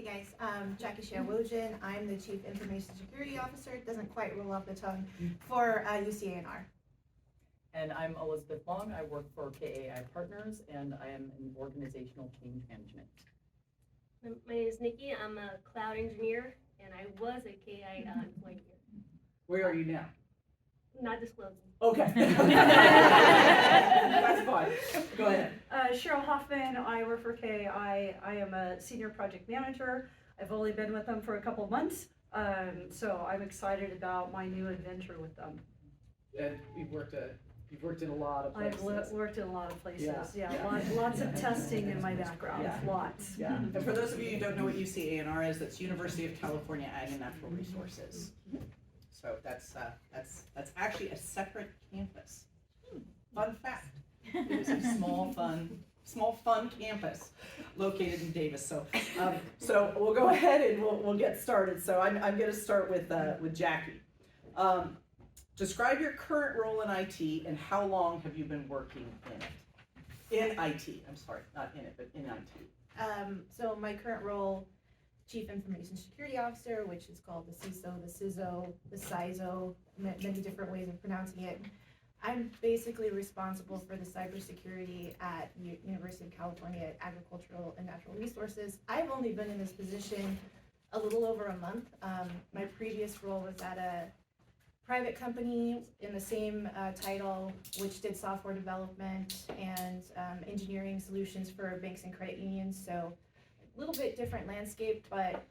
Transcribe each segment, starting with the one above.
Hey guys, Jackie Shawojan. I'm the Chief Information Security Officer. It doesn't quite roll off the tongue for UCANR. And I'm Elizabeth Long. I work for KAI Partners, and I am in organizational change management. My name is Nikki. I'm a cloud engineer, and I was a KAI employee here. Where are you now? Not disclosing. Okay. That's fine. Go ahead. Cheryl Hoffman, I work for KAI. I am a senior project manager. I've only been with them for a couple months, so I'm excited about my new adventure with them. You've worked in a lot of places. I've worked in a lot of places, Yeah. lots of testing in my background, Yeah. lots. Yeah. And for those of you who don't know what UCANR is, that's University of California Ag and Natural Resources. So that's actually a separate campus. Fun fact. It is a small fun campus located in Davis. So we'll go ahead and we'll get started. So I'm going to start with Jackie. Describe your current role in IT and how long have you been working in it? In IT, I'm sorry, not in it, but in IT. So my current role, Chief Information Security Officer, which is called the CISO, the CISO, the CISO, many different ways of pronouncing it. I'm basically responsible for the cybersecurity at University of California Agricultural and Natural Resources. I've only been in this position a little over a month. My previous role was at a private company in the same title, which did software development and engineering solutions for banks and credit unions. So a little bit different landscape, but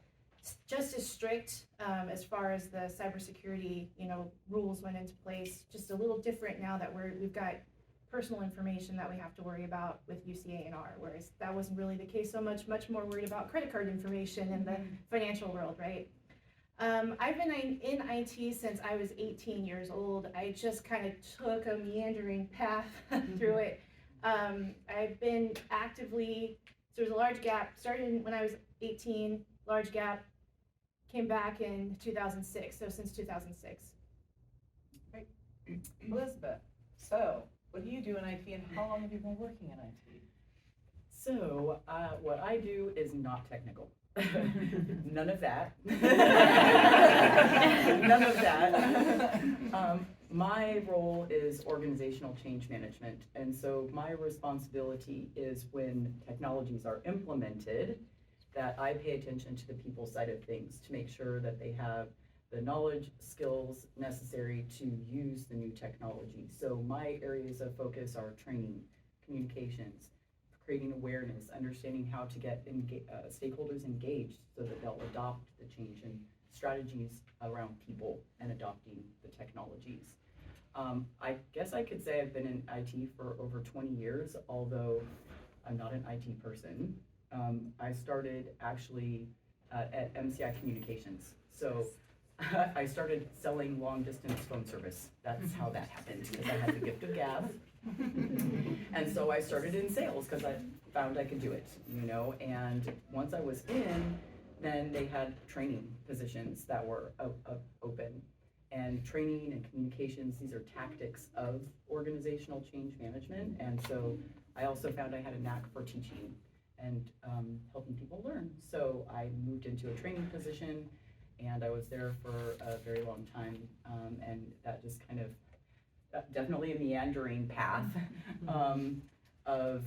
just as strict as far as the cybersecurity, rules went into place. Just a little different now that we've got personal information that we have to worry about with UCANR, whereas that wasn't really the case so much more worried about credit card information in the financial world, right? I've been in IT since I was 18 years old. I just kind of took a meandering path through it. I've been actively, so there's a large gap, started when I was 18, large gap, came back in 2006, so since 2006. Great. Elizabeth, so what do you do in IT and how long have you been working in IT? So what I do is not technical. None of that. None of that. My role is organizational change management, and so my responsibility is when technologies are implemented, that I pay attention to the people side of things to make sure that they have the knowledge, skills necessary to use the new technology. So my areas of focus are training, communications, creating awareness, understanding how to get stakeholders engaged so that they'll adopt the change and strategies around people and adopting the technologies. I guess I could say I've been in IT for over 20 years, although I'm not an IT person. I started actually at MCI Communications. So I started selling long distance phone service. That's how that happened, because I had the gift of gab. And so I started in sales because I found I could do it, and once I was in, then they had training positions that were open. And training and communications, these are tactics of organizational change management. And so I also found I had a knack for teaching and helping people learn. So I moved into a training position, and I was there for a very long time, and that just kind of definitely a meandering path of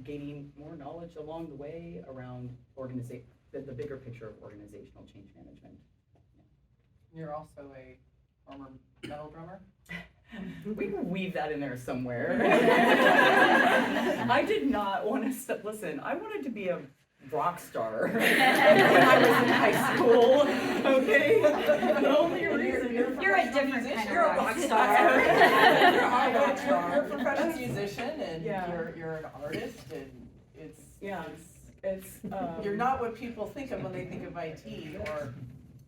gaining more knowledge along the way around the bigger picture of organizational change management. Yeah. You're also a former metal drummer? We can weave that in there somewhere. I did not want to listen, I wanted to be a rock star when I was in high school, okay? The only reason You're a different kind of rock You're star. a rock star. You're a professional musician, and you're an artist, and it's you're not what people think of when they think of IT, or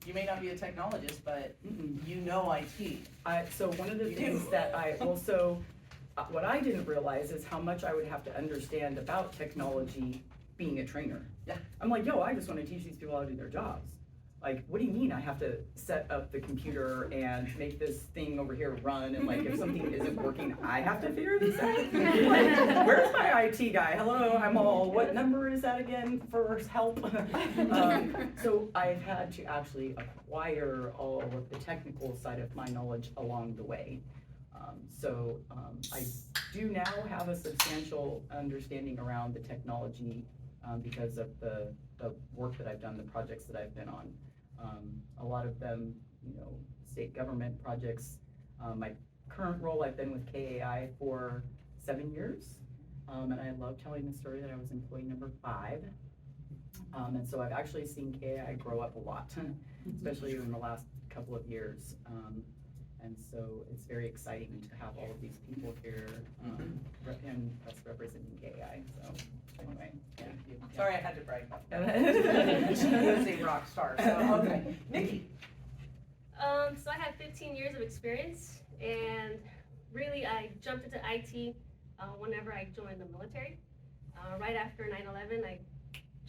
you may not be a technologist, but you know IT. So one of the things that I also, what I didn't realize is how much I would have to understand about technology being a trainer. Yeah. I'm like, I just want to teach these people how to do their jobs. Like, what do you mean I have to set up the computer and make this thing over here run, and like if something isn't working, I have to figure this out? Like, where's my IT guy. Hello, I'm all, what number is that again for help? So I've had to actually acquire all of the technical side of my knowledge along the way. I do now have a substantial understanding around the technology because of the work that I've done, the projects that I've been on. A lot of them, state government projects. My current role, I've been with KAI for 7 years. And I love telling the story that I was employee number 5. And so I've actually seen KAI grow up a lot, especially in the last couple of years. And so it's very exciting to have all of these people here and us representing KAI. So anyway, thank you. Sorry, I had to brag about that. She is a rock star, so, okay. Nikki? So I have 15 years of experience, and really I jumped into IT whenever I joined the military. Right after 9/11, I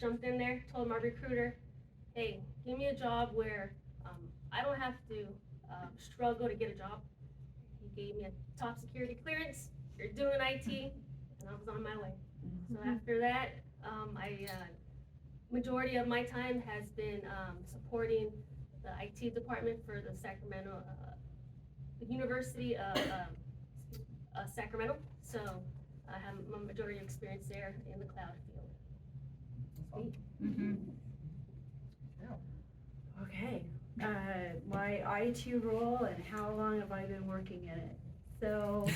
jumped in there, told my recruiter, hey, give me a job where I don't have to struggle to get a job. He gave me a top security clearance, you're doing IT, and I was on my way. So after that, majority of my time has been supporting the IT department for the Sacramento, the University of Sacramento. So I have my majority of experience there in the cloud field. Okay, my IT role and how long have I been working in it? So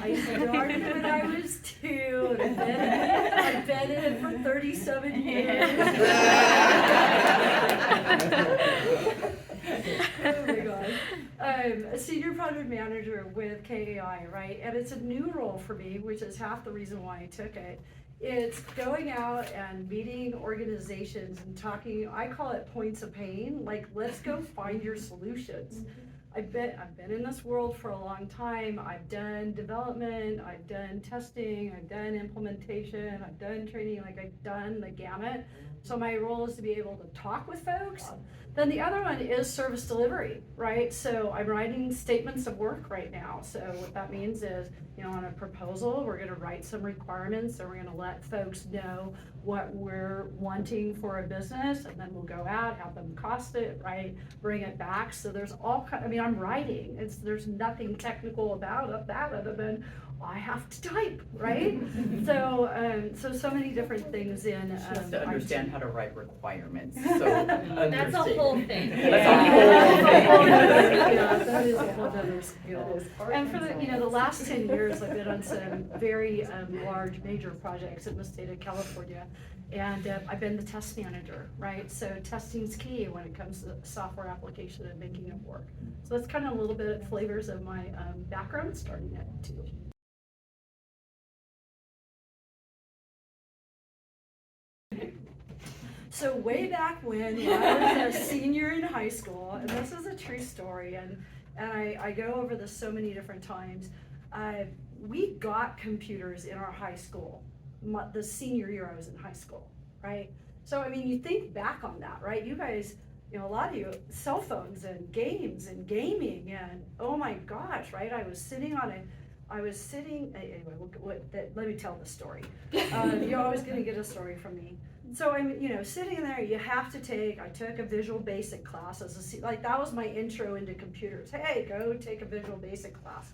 I started when I was 2, and I've been in it for 37 years. Oh my God. A senior project manager with KAI, right? And it's a new role for me, which is half the reason why I took it. It's going out and meeting organizations and talking, I call it points of pain, like let's go find your solutions. I've been in this world for a long time. I've done development, I've done testing, I've done implementation, I've done training, like I've done the gamut. So my role is to be able to talk with folks. Then the other one is service delivery, right? So I'm writing statements of work right now. So what that means is, on a proposal, we're gonna write some requirements, and we're gonna let folks know what we're wanting for a business, and then we'll go out, have them cost it, right? Bring it back. So there's I'm writing. There's nothing technical about that other than I have to type, right? So many different things in. She has to understand how to write requirements, so That's a whole thing. That's a whole thing. Yeah, that is a whole other skill. And for the last 10 years, I've been on some very large major projects in the state of California. And I've been the test manager, right? So testing's key when it comes to software application and making it work. So that's kind of a little bit of flavors of my background starting at 2. So way back when I was a senior in high school, and this is a true story, and I go over this so many different times, we got computers in our high school, the senior year I was in high school, right? So, you think back on that, right? You guys, a lot of you, cell phones and games and gaming, and oh my gosh, right? I was sitting, anyway, let me tell the story. You're always gonna get a story from me. So I'm, sitting there, I took a Visual Basic class that was my intro into computers. Hey, go take a Visual Basic class.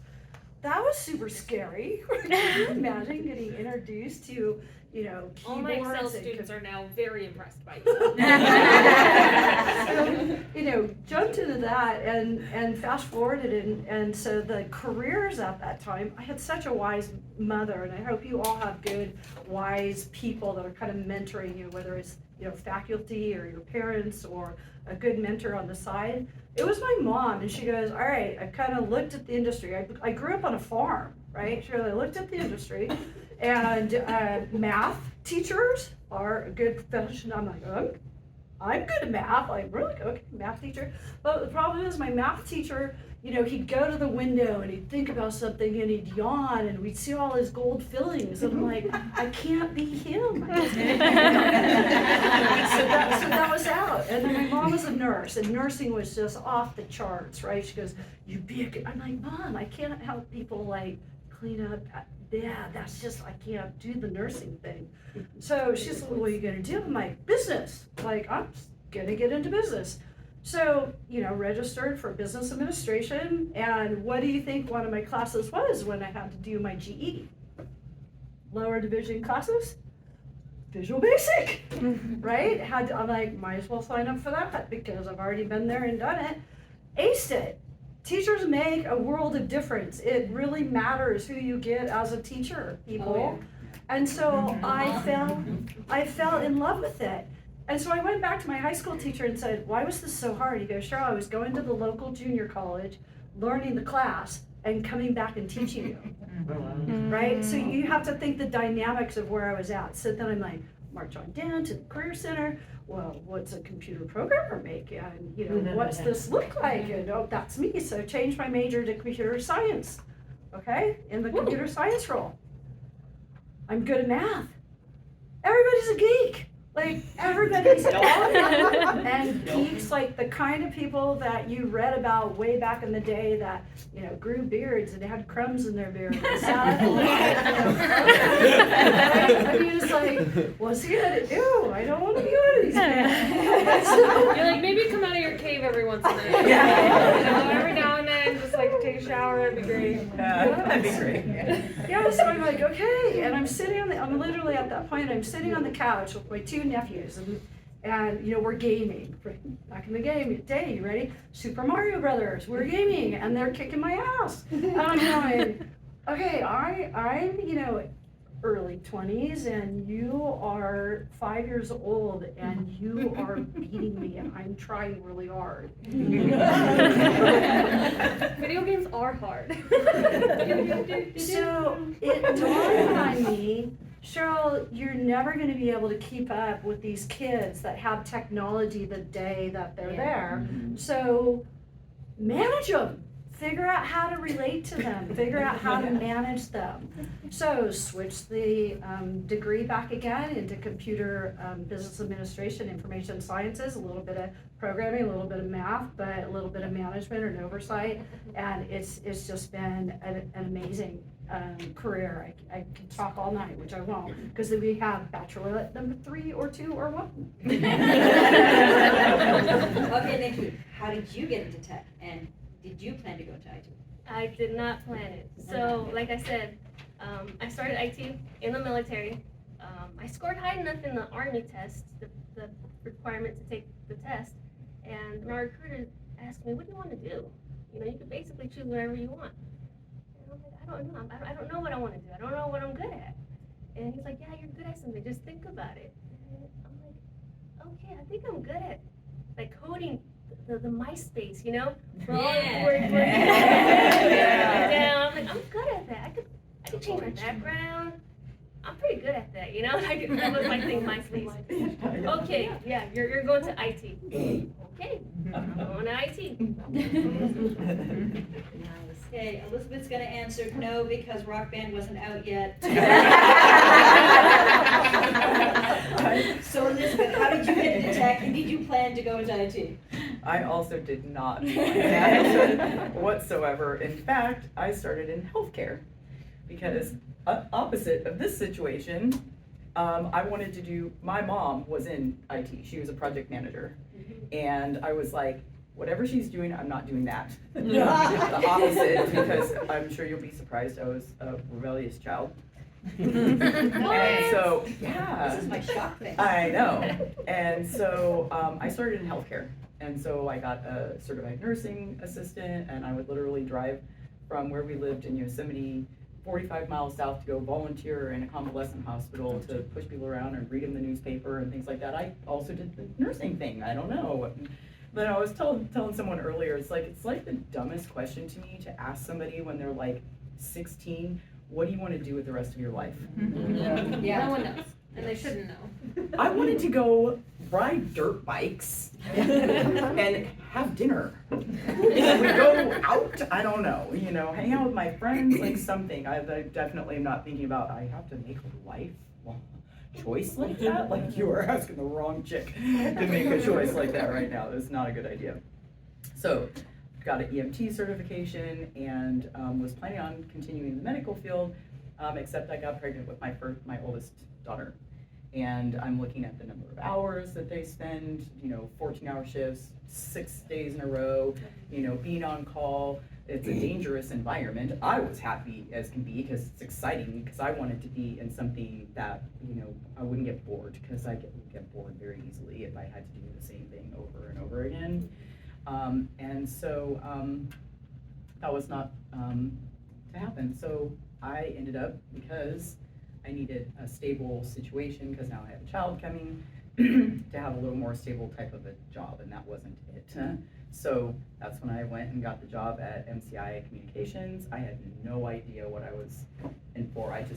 That was super scary. Can you imagine getting introduced to, keyboards? All my Excel students are now very impressed by you. So, jumped into that and fast forwarded and so the careers at that time, I had such a wise mother, and I hope you all have good, wise people that are kind of mentoring you, whether it's, faculty or your parents or a good mentor on the side. It was my mom, and she goes, all right, I kind of looked at the industry. I grew up on a farm, right? She really looked at the industry, and math teachers are a good profession. I'm like, I'm good at math. I'm really good, okay, math teacher. But the problem is my math teacher, he'd go to the window and he'd think about something and he'd yawn and we'd see all his gold fillings. And I'm like, I can't be him. So that was out. And then my mom was a nurse, and nursing was just off the charts, right? She goes, I'm like, Mom, I can't help people like clean up yeah, that's just, I can't do the nursing thing. So she's like, what are you gonna do? I'm like, business. Like, I'm gonna get into business. So, registered for business administration, and what do you think one of my classes was when I had to do my GE? Lower division classes? Visual Basic, right? I'm like, might as well sign up for that because I've already been there and done it. Aced it. Teachers make a world of difference. It really matters who you get as a teacher, people. Oh, yeah. And so I fell in love with it. And so I went back to my high school teacher and said, why was this so hard? He goes, Cheryl, I was going to the local junior college, learning the class, and coming back and teaching you. Right? So you have to think the dynamics of where I was at. So then I'm like, march on down to the Career Center. Well, what's a computer programmer make? And, what's this look like? And, oh, that's me. So changed my major to computer science, okay? In the computer science role. I'm good at math. Everybody's a geek. Like, everybody's all and geeks, like the kind of people that you read about way back in the day that, grew beards and had crumbs in their beard. And sat I mean, it's like, what's he gonna do? I don't want to be one of these people. You're like, maybe come out of your cave every once in a while. Every now and then, just like take a shower, that'd be great. That'd be great. Yeah, so I'm like, okay, and I'm literally at that point, I'm sitting on the couch with my two nephews, and we're gaming. Back in the day, you ready? Super Mario Brothers, we're gaming, and they're kicking my ass. And I'm going, okay, I'm early 20s, and you are 5 years old, and you are beating me, and I'm trying really hard. Video games are hard. So it dawned on me, Cheryl, you're never going to be able to keep up with these kids that have technology the day that they're there. So manage them. Figure out how to relate to them. Figure out how to manage them. So switch the degree back again into computer business administration, information sciences, a little bit of programming, a little bit of math, but a little bit of management and oversight. And it's just been an amazing career. I can talk all night, which I won't, because then we have bachelorette number 3 or 2 or 1. Okay, Nikki, how did you get into tech, and did you plan to go to IT? I did not plan it. So, like I said, I started IT in the military. I scored high enough in the Army test, the requirement to take the test, and my recruiter asked me, what do you want to do? You could basically choose whatever you want. And I'm like, I don't know. I don't know what I want to do. I don't know what I'm good at. And he's like, yeah, you're good at something. Just think about it. And I'm like, okay, I think I'm good at like coding the MySpace, For all Yeah. we're down. I'm like, I'm good at that. I could change my background. I'm pretty good at that, That was my thing, MySpace. Okay, yeah, you're going to IT. Okay, I'm going to IT. Okay, Elizabeth's gonna answer no because Rock Band wasn't out yet. So Elizabeth, how did you get into tech, and did you plan to go into IT? I also did not plan that whatsoever. In fact, I started in healthcare because opposite of this situation, I wanted to do, my mom was in IT. She was a project manager. And I was like, whatever she's doing, I'm not doing that. The opposite, because I'm sure you'll be surprised, I was a rebellious child. And so, yeah. This is my shock thing. I know. And so I started in healthcare. And so I got a certified nursing assistant, and I would literally drive from where we lived in Yosemite 45 miles south to go volunteer in a convalescent hospital to push people around and read them the newspaper and things like that. I also did the nursing thing. I don't know. But I was telling someone earlier, it's like the dumbest question to me to ask somebody when they're like 16, what do you want to do with the rest of your life? Yeah. No one knows, and they shouldn't know. I wanted to go ride dirt bikes and have dinner. We go out, I don't know, hang out with my friends, like something. I definitely am not thinking about, I have to make a lifelong choice like that. Like, you are asking the wrong chick to make a choice like that right now. That's not a good idea. So, got an EMT certification and was planning on continuing the medical field. except I got pregnant with my oldest daughter. And I'm looking at the number of hours that they spend, 14-hour shifts, 6 days in a row, being on call. It's a dangerous environment. I was happy as can be because it's exciting, because I wanted to be in something that, I wouldn't get bored, because I get bored very easily if I had to do the same thing over and over again. And so that was not to happen. So I ended up, because I needed a stable situation, because now I have a child coming, to have a little more stable type of a job, and that wasn't it. So that's when I went and got the job at MCI Communications. I had no idea what I was in for. It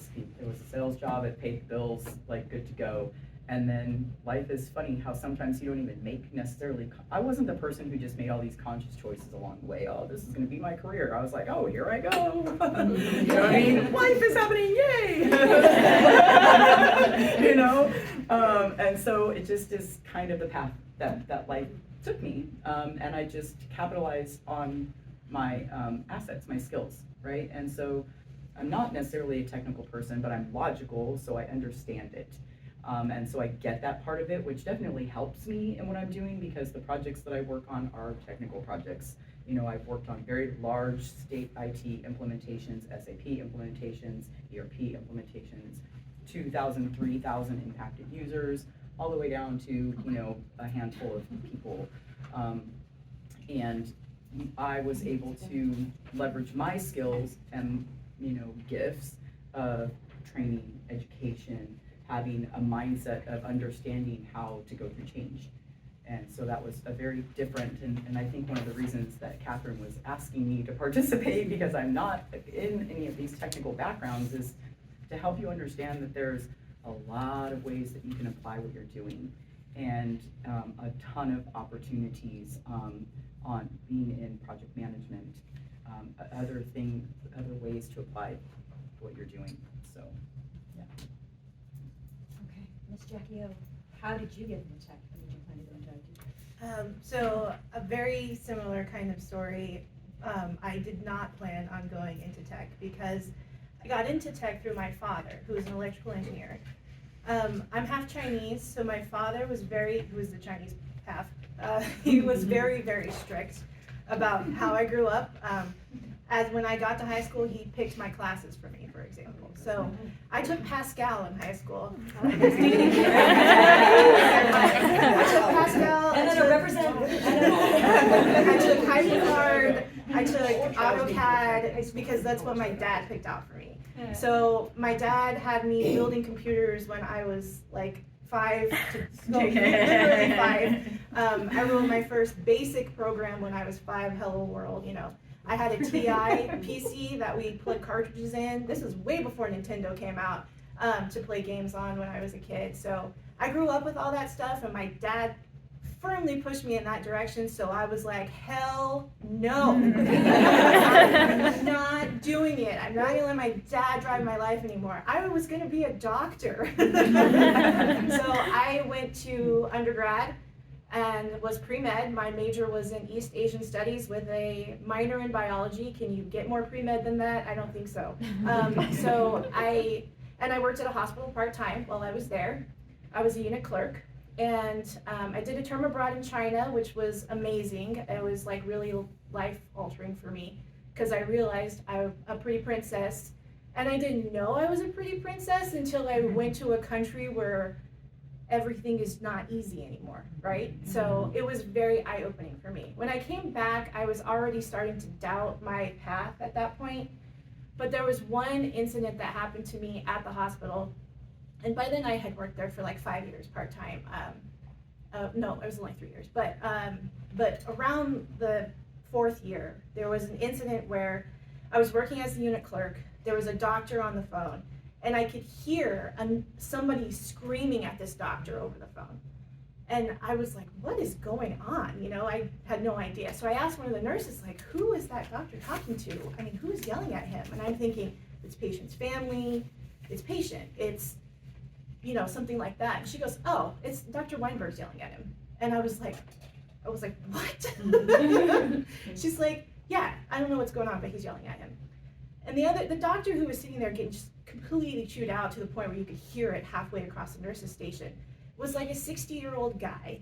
was a sales job, it paid the bills, like good to go. And then life is funny how sometimes you don't even make necessarily, I wasn't the person who just made all these conscious choices along the way. Oh, this is gonna be my career. I was like, oh, here I go. You know what I mean? Life is happening, yay! And so it just is kind of the path that life took me. And I just capitalized on my assets, my skills, right? And so I'm not necessarily a technical person, but I'm logical, so I understand it. And so I get that part of it, which definitely helps me in what I'm doing, because the projects that I work on are technical projects. I've worked on very large state IT implementations, SAP implementations, ERP implementations, 2,000, 3,000 impacted users, all the way down to, a handful of people. And I was able to leverage my skills and, gifts of training, education, having a mindset of understanding how to go through change. And so that was a very different, and I think one of the reasons that Catherine was asking me to participate, because I'm not in any of these technical backgrounds, is to help you understand that there's a lot of ways that you can apply what you're doing, and a ton of opportunities on being in project management, other ways to apply what you're doing, so. Okay, Miss Jackie O, how did you get into tech? How did you plan to go into IT? So a very similar kind of story. I did not plan on going into tech, because I got into tech through my father, who is an electrical engineer. I'm half Chinese, so my father who was the Chinese half, he was very, very strict about how I grew up. As when I got to high school, he picked my classes for me, for example. So I took Pascal in high school. I took Pascal. I took HyperCard. I took AutoCAD, because that's what my dad picked out for me. So my dad had me building computers when I was like literally 5. I wrote my first basic program when I was 5, Hello World, I had a TI PC that we put cartridges in. This was way before Nintendo came out, to play games on when I was a kid. So I grew up with all that stuff, and my dad firmly pushed me in that direction, so I was like, hell no. I'm not doing it. I'm not gonna let my dad drive my life anymore. I was gonna be a doctor. So I went to undergrad and was pre-med. My major was in East Asian Studies with a minor in biology. Can you get more pre-med than that? I don't think so. So I worked at a hospital part-time while I was there. I was a unit clerk. And I did a term abroad in China, which was amazing. It was like really life-altering for me, because I realized I'm a pretty princess, and I didn't know I was a pretty princess until I went to a country where everything is not easy anymore, right? So it was very eye-opening for me. When I came back, I was already starting to doubt my path at that point, but there was one incident that happened to me at the hospital. And by then I had worked there for like 5 years part-time. No, it was only 3 years. But around the 4th year, there was an incident where I was working as a unit clerk. There was a doctor on the phone, and I could hear somebody screaming at this doctor over the phone. And I was like, what is going on? I had no idea. So I asked one of the nurses, like, who is that doctor talking to? I mean, who's yelling at him? And I'm thinking, it's patient's family, it's patient, it's something like that. And she goes, oh, it's Dr. Weinberg's yelling at him. And I was like, what? She's like, yeah, I don't know what's going on, but he's yelling at him. And the doctor who was sitting there getting just completely chewed out to the point where you could hear it halfway across the nurse's station was like a 60-year-old guy.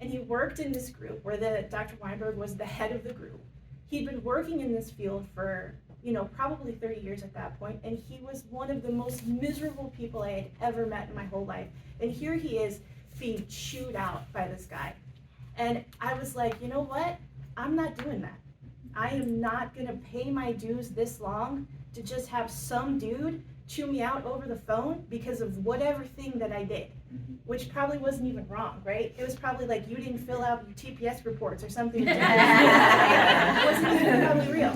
And he worked in this group where Dr. Weinberg was the head of the group. He'd been working in this field for, probably 30 years at that point, and he was one of the most miserable people I had ever met in my whole life. And here he is being chewed out by this guy. And I was like, you know what? I'm not doing that. I am not gonna pay my dues this long to just have some dude chew me out over the phone because of whatever thing that I did, which probably wasn't even wrong, right? It was probably like you didn't fill out your TPS reports or something. It wasn't even probably real.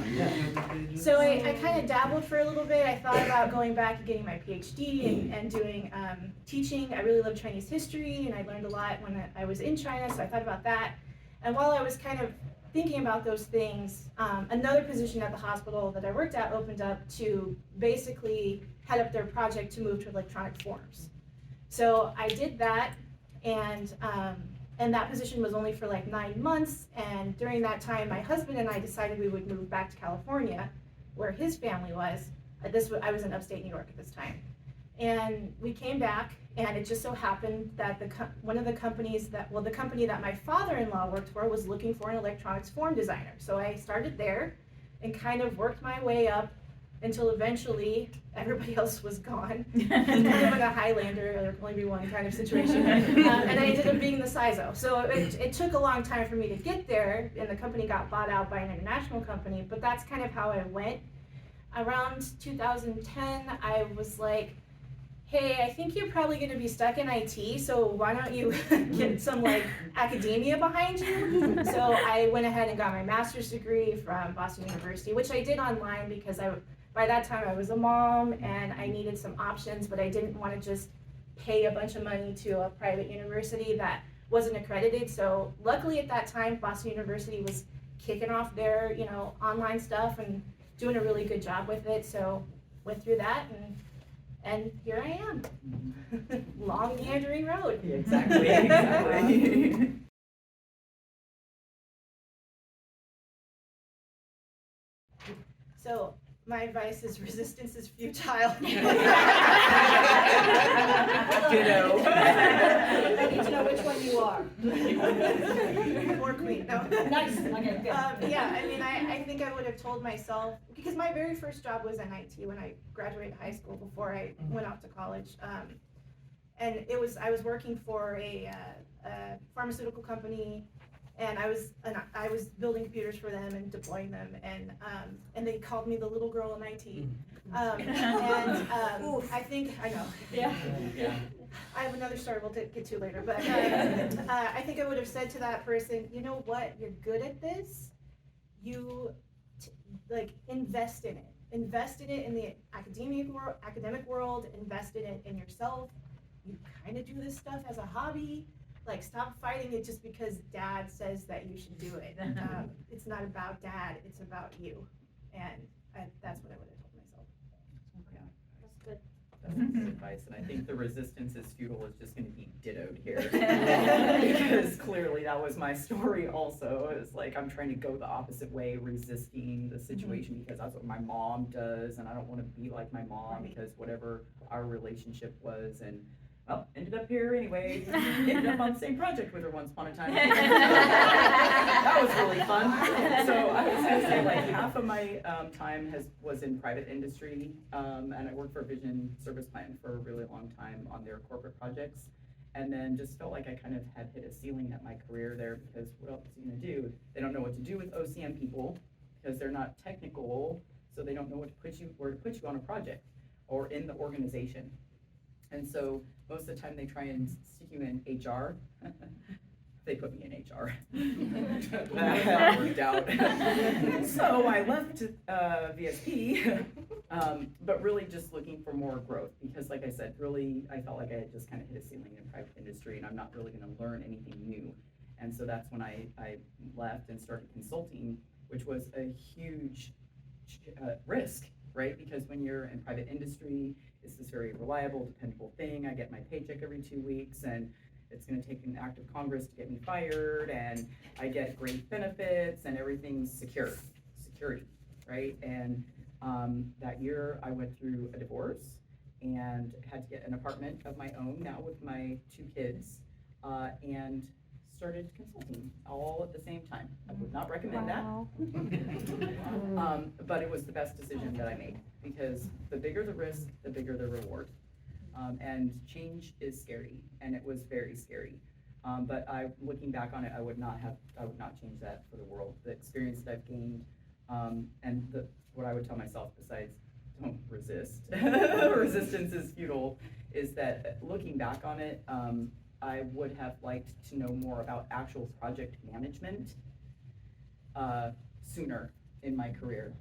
So I kind of dabbled for a little bit. I thought about going back and getting my PhD and doing teaching. I really love Chinese history, and I learned a lot when I was in China, so I thought about that. And while I was kind of thinking about those things, another position at the hospital that I worked at opened up to basically head up their project to move to electronic forms. So I did that, and that position was only for like 9 months, and during that time, my husband and I decided we would move back to California, where his family was. I was in upstate New York at this time. And we came back, and it just so happened that the company that my father-in-law worked for was looking for an electronics form designer. So I started there and kind of worked my way up until eventually everybody else was gone. It's kind of like a Highlander, there can only be one kind of situation. And I ended up being the CISO. So it took a long time for me to get there, and the company got bought out by an international company, but that's kind of how I went. Around 2010, I was like, hey, I think you're probably gonna be stuck in IT, so why don't you get some like academia behind you? So I went ahead and got my master's degree from Boston University, which I did online because by that time I was a mom and I needed some options, but I didn't want to just pay a bunch of money to a private university that wasn't accredited. So luckily at that time, Boston University was kicking off their, online stuff and doing a really good job with it. So went through that and here I am. Long meandering road. Yeah, exactly. So my advice is resistance is futile. Ditto. I need to know which one you are. Or queen, no. Nice, okay, good. I think I would have told myself, because my very first job was in IT when I graduated high school before I went off to college. And I was working for a pharmaceutical company, and I was building computers for them and deploying them, and they called me the little girl in IT. I know. Yeah. I have another story we'll get to later, but I think I would have said to that person, you know what, you're good at this. Invest in it. Invest in it in the academic world. Invest in it in yourself. You kind of do this stuff as a hobby. Stop fighting it just because dad says that you should do it. It's not about dad, it's about you. And that's what I would have told myself. That's good. That's good advice, and I think the resistance is futile is just gonna be dittoed here. Because clearly that was my story also. It's like I'm trying to go the opposite way, resisting the situation because that's what my mom does, and I don't wanna be like my mom because whatever our relationship was, and well, ended up here anyway, ended up on the same project with her once upon a time. That was really fun. So I was gonna say half of my time was in private industry, and I worked for Vision Service Plan for a really long time on their corporate projects. And then just felt like I kind of had hit a ceiling at my career there because what else are you gonna do? They don't know what to do with OCM people because they're not technical, so they don't know where to put you on a project or in the organization. And so most of the time they try and stick you in HR. They put me in HR. That worked out. So I left VSP, but really just looking for more growth because like I said, really I felt like I had just kind of hit a ceiling in private industry and I'm not really gonna learn anything new. And so that's when I left and started consulting, which was a huge risk, right? Because when you're in private industry, it's this very reliable, dependable thing. I get my paycheck every 2 weeks and it's gonna take an act of Congress to get me fired and I get great benefits and everything's security, right? And That year, I went through a divorce and had to get an apartment of my own now with my 2 kids, and started consulting all at the same time. I would not recommend that. But it was the best decision that I made, because the bigger the risk, the bigger the reward. And change is scary, and it was very scary. But looking back on it, I would not change that for the world. The experience that I've gained, and what I would tell myself besides, don't resist, resistance is futile, is that looking back on it, I would have liked to know more about actual project management sooner in my career.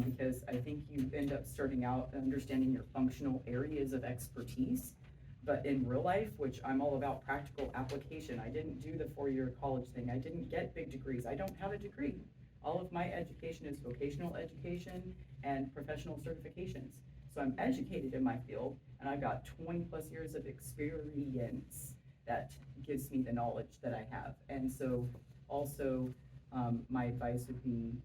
Because I think you end up starting out understanding your functional areas of expertise, but in real life, which I'm all about practical application, I didn't do the 4-year college thing, I didn't get big degrees, I don't have a degree. All of my education is vocational education and professional certifications. So I'm educated in my field, and I've got 20 plus years of experience that gives me the knowledge that I have. And so also, my advice would be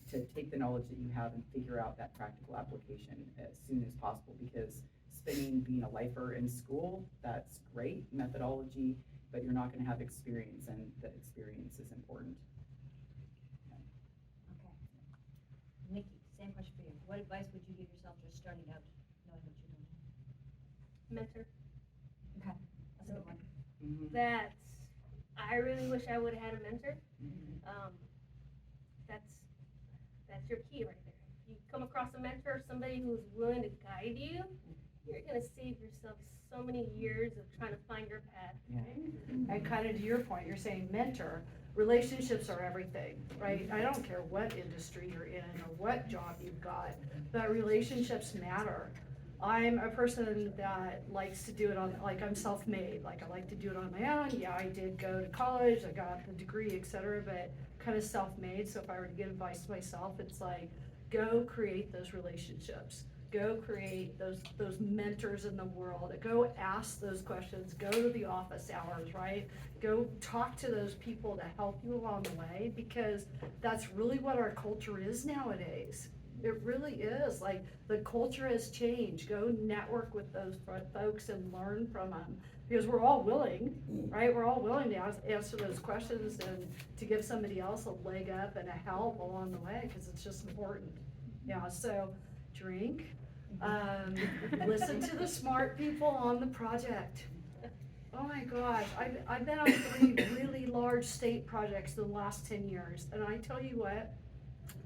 to take the knowledge that you have and figure out that practical application as soon as possible, because spending being a lifer in school, that's great methodology, but you're not gonna have experience, and the experience is important. Okay. Nikki, same question for you. What advice would you give yourself just starting out, knowing what you're doing? Mentor. Okay, that's a good one. Mhm. That I really wish I would have had a mentor. That's your key right there. If you come across a mentor, somebody who's willing to guide you, you're gonna save yourself so many years of trying to find your path. And kind of to your point, you're saying mentor, relationships are everything, right? I don't care what industry you're in or what job you've got, but relationships matter. I'm a person that likes to do it on, like, I'm self-made, like, I like to do it on my own. Yeah, I did go to college, I got the degree, et cetera, but kind of self-made. So if I were to give advice to myself, it's like, go create those relationships. Go create those mentors in the world. Go ask those questions. Go to the office hours, right? Go talk to those people to help you along the way, because that's really what our culture is nowadays. It really is. Like, the culture has changed. Go network with those folks and learn from them, because we're all willing, right? We're all willing to answer those questions and to give somebody else a leg up and a help along the way, because it's just important. Yeah, so drink, listen to the smart people on the project. Oh my gosh, I've been on 3 really large state projects in the last 10 years, and I tell you what,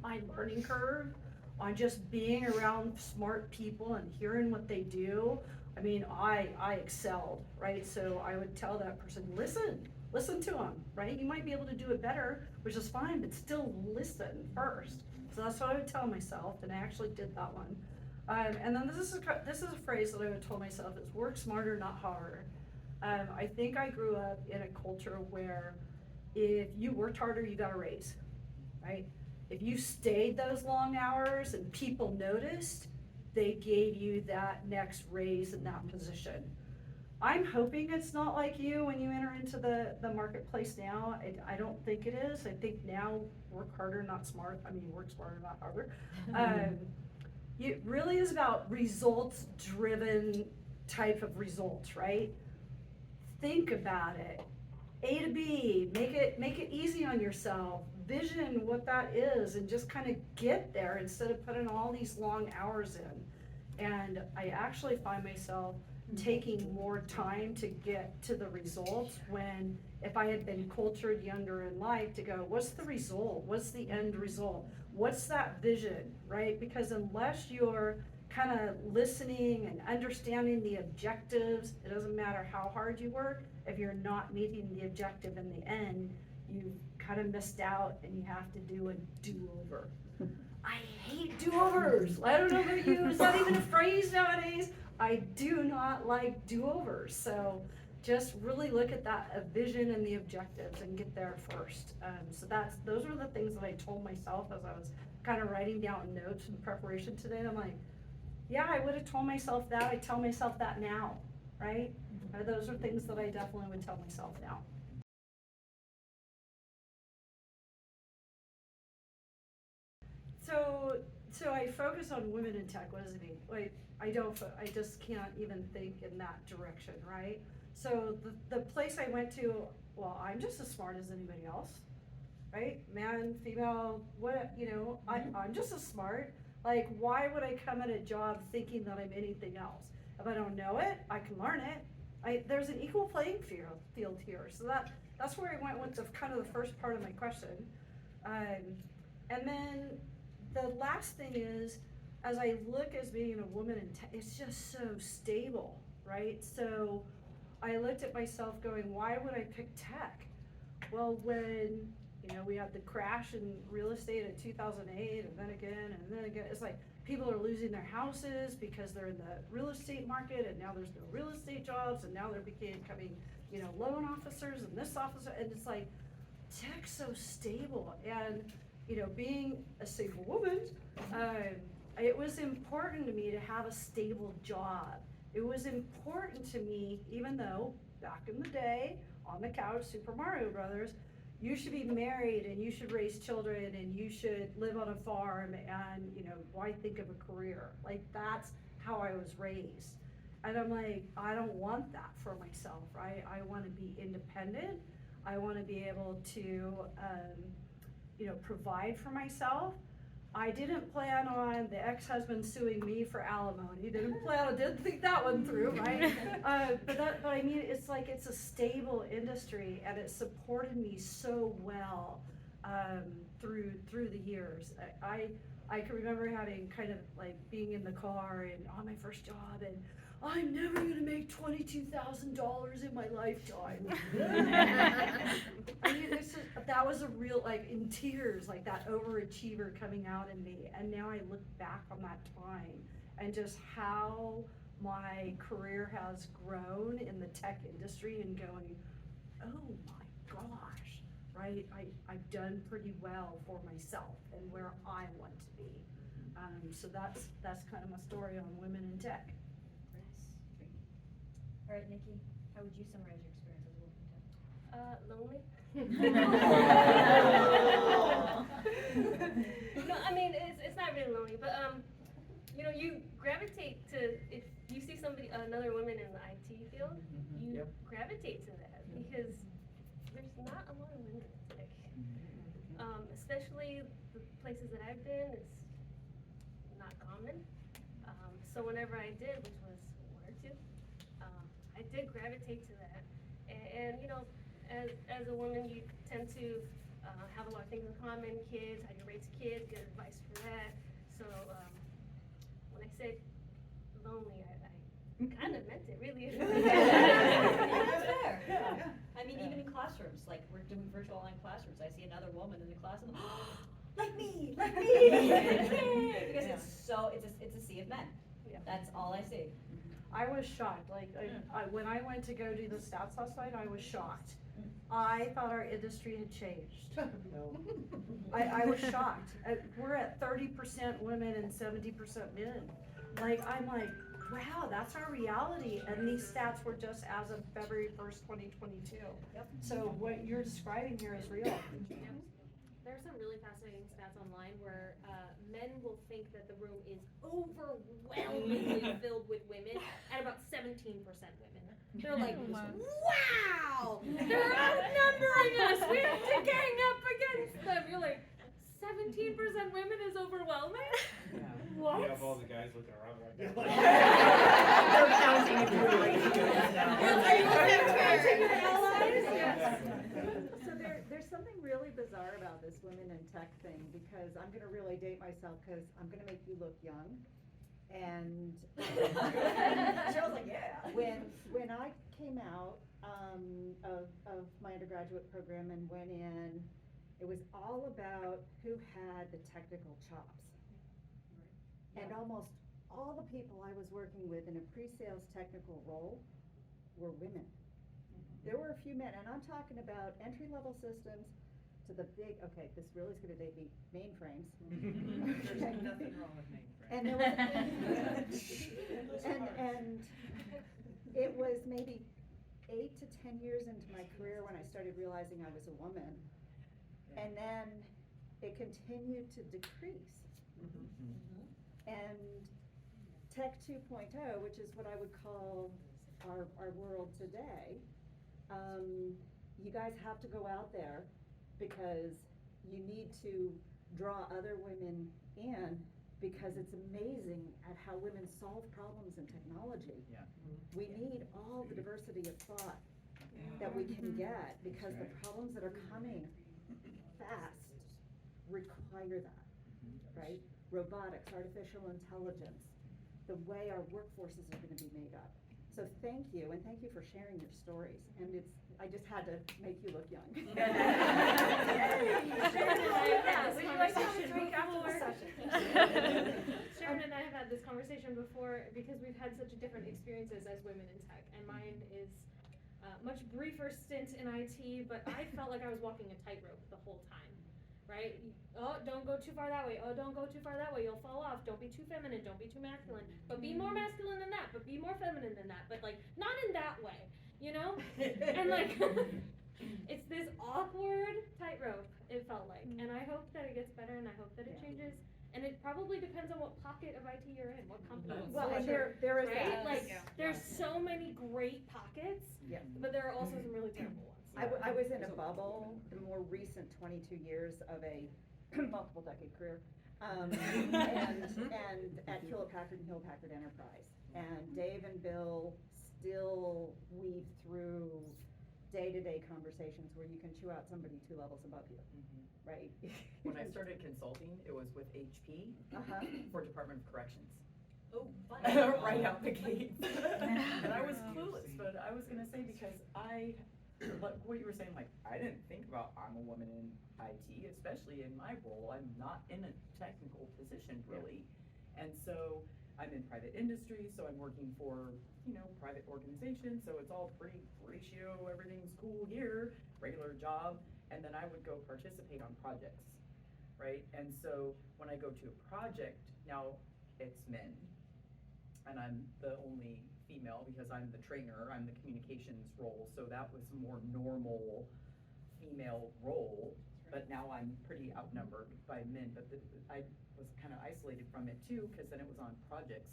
my learning curve on just being around smart people and hearing what they do, I mean, I excelled, right? So I would tell that person, listen to them, right? You might be able to do it better, which is fine, but still listen first. So that's what I would tell myself, and I actually did that one. And then this is a phrase that I would tell myself, is work smarter, not harder. I think I grew up in a culture where if you worked harder, you got a raise, right? If you stayed those long hours and people noticed, they gave you that next raise in that position. I'm hoping it's not like you when you enter into the marketplace now. I don't think it is. I think now, work harder, not smart. I mean, work smarter, not harder. It really is about results-driven type of results, right? Think about it. A to B, make it easy on yourself. Vision what that is and just kind of get there instead of putting all these long hours in. And I actually find myself taking more time to get to the results, when if I had been cultured younger in life to go, what's the result? What's the end result? What's that vision, right? Because unless you're kind of listening and understanding the objectives, it doesn't matter how hard you work, if you're not meeting the objective in the end, you've kind of missed out and you have to do a do-over. I hate do-overs. I don't know about you, is that even a phrase nowadays? I do not like do-overs. So just really look at that vision and the objectives and get there first. So those are the things that I told myself as I was kind of writing down notes in preparation today. And I'm like, yeah, I would have told myself that. I tell myself that now, right? Those are things that I definitely would tell myself now. so I focus on women in tech. What does it mean? Like, I just can't even think in that direction, right? So the place I went to, well, I'm just as smart as anybody else, right? Man, female, what, I'm just as smart. Like, why would I come at a job thinking that I'm anything else? If I don't know it, I can learn it. There's an equal playing field here. So that's where I went with the kind of the first part of my question. And then the last thing is, as I look as being a woman in tech, it's just so stable, right? So I looked at myself going, why would I pick tech? Well, when, we had the crash in real estate in 2008 and then again, it's like people are losing their houses because they're in the real estate market and now there's no real estate jobs and now they're becoming, loan officers and this officer, and it's like, tech's so stable. And, being a single woman, it was important to me to have a stable job. It was important to me, even though back in the day, on the couch, Super Mario Brothers, you should be married and you should raise children and you should live on a farm and, why think of a career? Like, that's how I was raised. And I'm like, I don't want that for myself, right? I want to be independent. I want to be able to, provide for myself. I didn't plan on the ex-husband suing me for alimony. Didn't think that one through, right? But I mean, it's like, it's a stable industry and it supported me so well through the years. I can remember having kind of like being in the car and on my first job and I'm never gonna make $22,000 in my lifetime. I mean, that was a real, like, in tears, like that overachiever coming out in me. And now I look back on that time and just how my career has grown in the tech industry and going, oh my gosh, right? I've done pretty well for myself and where I want to be. So that's kind of my story on women in tech. All right, Nikki, how would you summarize your experience as a woman in tech? Lonely. No, I mean, it's not really lonely, but you gravitate to, if you see another woman in the IT field, you gravitate to that because there's not a lot of women in tech. Especially the places that I've been, it's not common. So whenever I did, which was one or two, I did gravitate to that. And as a woman, you tend to have a lot of things in common, kids, how you raise kids, get advice for that. So when I said lonely, I kind of meant it, really. That's fair. Yeah. I mean, even in classrooms, like we're doing virtual online classrooms, I see another woman in the class and like me, because it's a sea of men. Yeah. That's all I see. I was shocked, when I went to go do the stats last night, I was shocked. I thought our industry had changed. I was shocked. We're at 30% women and 70% men. I'm like, wow, that's our reality, and these stats were just as of February 1st, 2022. Yep. So what you're describing here is real. There's some really fascinating stats online where men will think that the room is overwhelmingly filled with women, and about 17% women. They're like, wow, they're outnumbering us. We have to gang up against them. You're like, 17% women is overwhelming? Yeah. What? You have all the guys looking around like that. They're counting if you're relationships now. Are you counting your allies? Yes. So there's something really bizarre about this women in tech thing, because I'm gonna really date myself, because I'm gonna make you look young. And Cheryl's like, yeah. when I came out of my undergraduate program and went in, it was all about who had the technical chops. And almost all the people I was working with in a pre-sales technical role were women. There were a few men, and I'm talking about entry-level systems to the big, okay, this really is gonna date me, mainframes. There's nothing wrong with mainframes. And there was, and it was maybe 8 to 10 years into my career when I started realizing I was a woman. And then it continued to decrease. And Tech 2.0, which is what I would call our world today, you guys have to go out there because you need to draw other women in, because it's amazing at how women solve problems in technology. Yeah. We need all the diversity of thought that we can get, because the problems that are coming fast require that, right? Robotics, artificial intelligence, the way our workforces are gonna be made up. So thank you, and thank you for sharing your stories. And I just had to make you look young. Sharon and I have had this conversation before. Sharon and I have had this conversation before because we've had such different experiences as women in tech, and mine is a much briefer stint in IT, but I felt like I was walking a tightrope the whole time. Right? Oh, don't go too far that way. Oh, don't go too far that way. You'll fall off. Don't be too feminine. Don't be too masculine. But be more masculine than that. But be more feminine than that. But like, not in that way, you know? And like, it's this awkward tightrope, it felt like. And I hope that it gets better, and I hope that it changes. And it probably depends on what pocket of IT you're in, what company. Well, and there is right? that. Like, there's so many great pockets, but there are also some really terrible ones. I was in a bubble, the more recent 22 years of a multiple decade career, and at Hewlett Packard and Hewlett Packard Enterprise. And Dave and Bill still weave through day-to-day conversations where you can chew out somebody 2 levels above you, right? When I started consulting, it was with HP for Department of Corrections. Oh, fun. Right out the gate. And I was clueless, but I was gonna say, because like what you were saying, like, I didn't think about I'm a woman in IT, especially in my role. I'm not in a technical position really. And so I'm in private industry, so I'm working for, private organizations, so it's all pretty ratio, everything's cool here, regular job. And then I would go participate on projects, right? And so when I go to a project, now it's men, and I'm the only female because I'm the trainer, I'm the communications role, so that was a more normal female role. But now I'm pretty outnumbered by men, but I was kind of isolated from it too, because then it was on projects.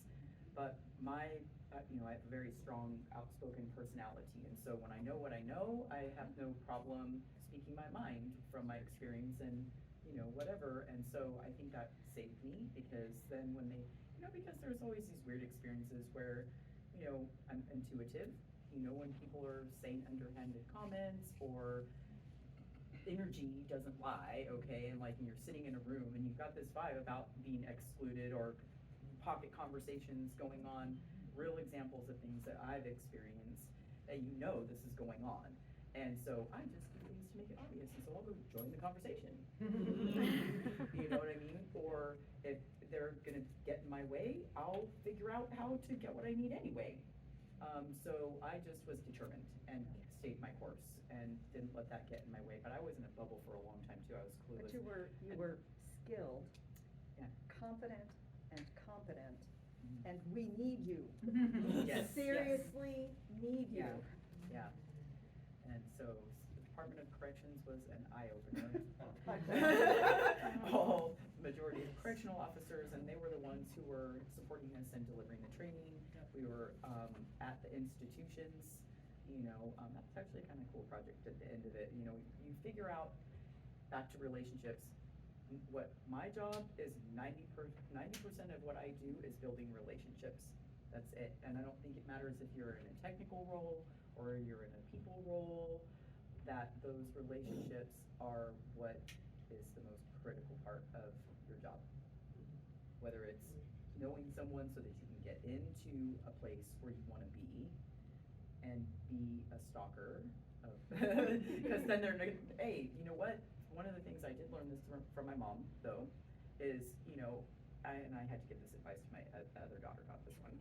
But my, I have a very strong, outspoken personality, and so when I know what I know, I have no problem speaking my mind from my experience and, whatever. And so I think that saved me, because then when they, because there's always these weird experiences where, I'm intuitive, when people are saying underhanded comments, or energy doesn't lie, okay, and like, you're sitting in a room and you've got this vibe about being excluded, or pocket conversations going on, real examples of things that I've experienced, that this is going on. And so I just do things to make it obvious, and so I'll go join the conversation. You know what I mean? Or if they're gonna get in my way, I'll figure out how to get what I need anyway. So I just was determined and stayed my course and didn't let that get in my way. But I was in a bubble for a long time too. I was clueless. But you were skilled, Yeah. confident, and competent, and we need you. Yes, Seriously need you. Yeah. And so the Department of Corrections was an eye-opener. All majority of correctional officers, and they were the ones who were supporting us and delivering the training. We were at the institutions, that's actually a kind of cool project at the end of it. You figure out, back to relationships, what my job is, 90% of what I do is building relationships. That's it. And I don't think it matters if you're in a technical role or you're in a people role, that those relationships are what is the most critical part of your job. Whether it's knowing someone so that you can get into a place where you want to be and be a stalker of, because then they're, hey, you know what? One of the things I did learn this from my mom, though, is, I had to give this advice to my other daughter, not this one.